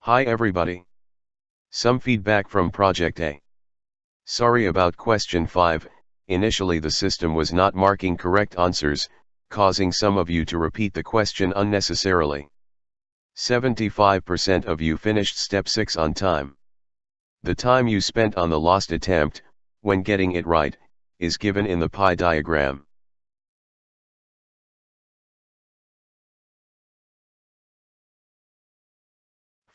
Hi everybody. Some feedback from Project A. Sorry about question 5, initially the system was not marking correct answers, causing some of you to repeat the question unnecessarily. 75% of you finished step 6 on time. The time you spent on the lost attempt, when getting it right, is given in the pie diagram.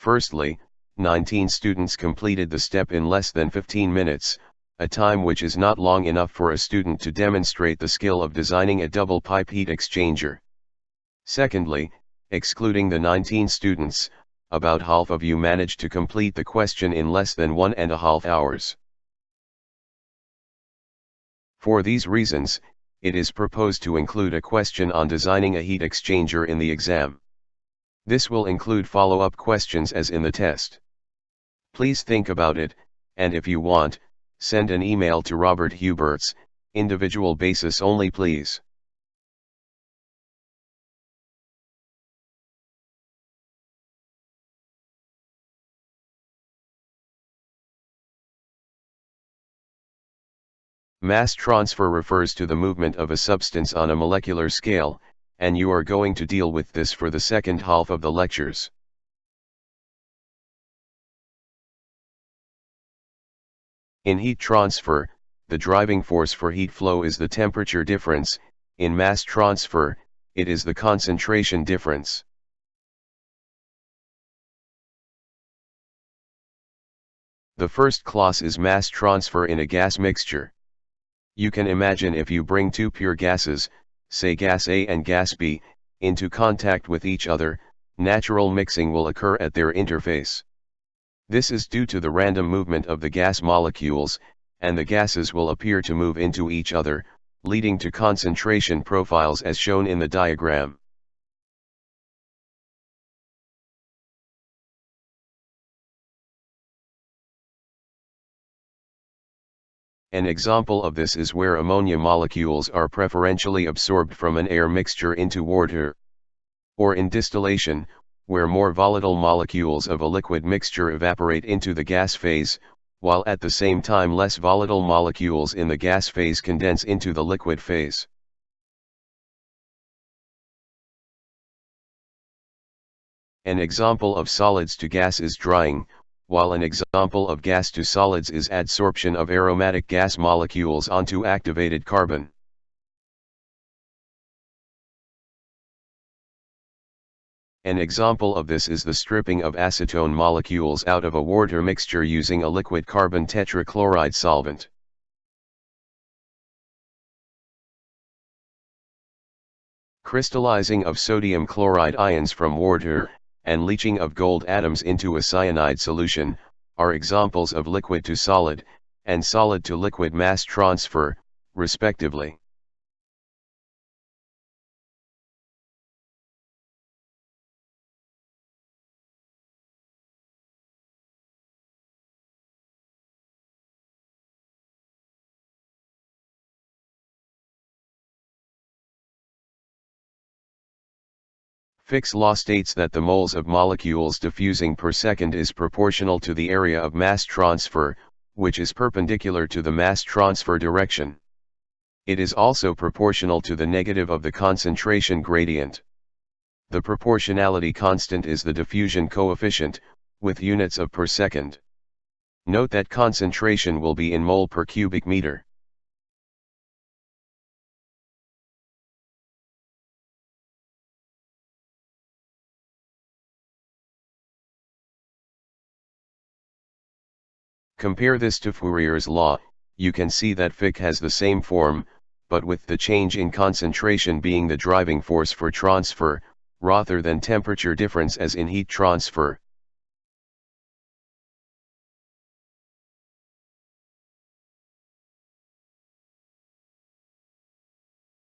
Firstly, 19 students completed the step in less than 15 minutes, a time which is not long enough for a student to demonstrate the skill of designing a double pipe heat exchanger. Secondly, excluding the 19 students, about half of you managed to complete the question in less than 1.5 hours. For these reasons, it is proposed to include a question on designing a heat exchanger in the exam. This will include follow-up questions as in the test. Please think about it, and if you want, send an email to Robert Huberts, individual basis only please. Mass transfer refers to the movement of a substance on a molecular scale, and you are going to deal with this for the second half of the lectures. In heat transfer, the driving force for heat flow is the temperature difference. In mass transfer, it is the concentration difference. The first class is mass transfer in a gas mixture. You can imagine if you bring two pure gases, say gas A and gas B, into contact with each other, natural mixing will occur at their interface. This is due to the random movement of the gas molecules, and the gases will appear to move into each other, leading to concentration profiles as shown in the diagram. An example of this is where ammonia molecules are preferentially absorbed from an air mixture into water. Or in distillation, where more volatile molecules of a liquid mixture evaporate into the gas phase, while at the same time less volatile molecules in the gas phase condense into the liquid phase. An example of solids to gas is drying, while an example of gas to solids is adsorption of aromatic gas molecules onto activated carbon. An example of this is the stripping of acetone molecules out of a water mixture using a liquid carbon tetrachloride solvent. Crystallizing of sodium chloride ions from water, and leaching of gold atoms into a cyanide solution, are examples of liquid to solid, and solid to liquid mass transfer, respectively. Fick's law states that the moles of molecules diffusing per second is proportional to the area of mass transfer, which is perpendicular to the mass transfer direction. It is also proportional to the negative of the concentration gradient. The proportionality constant is the diffusion coefficient, with units of per second. Note that concentration will be in mole per cubic meter. Compare this to Fourier's law. You can see that Fick has the same form, but with the change in concentration being the driving force for transfer, rather than temperature difference as in heat transfer.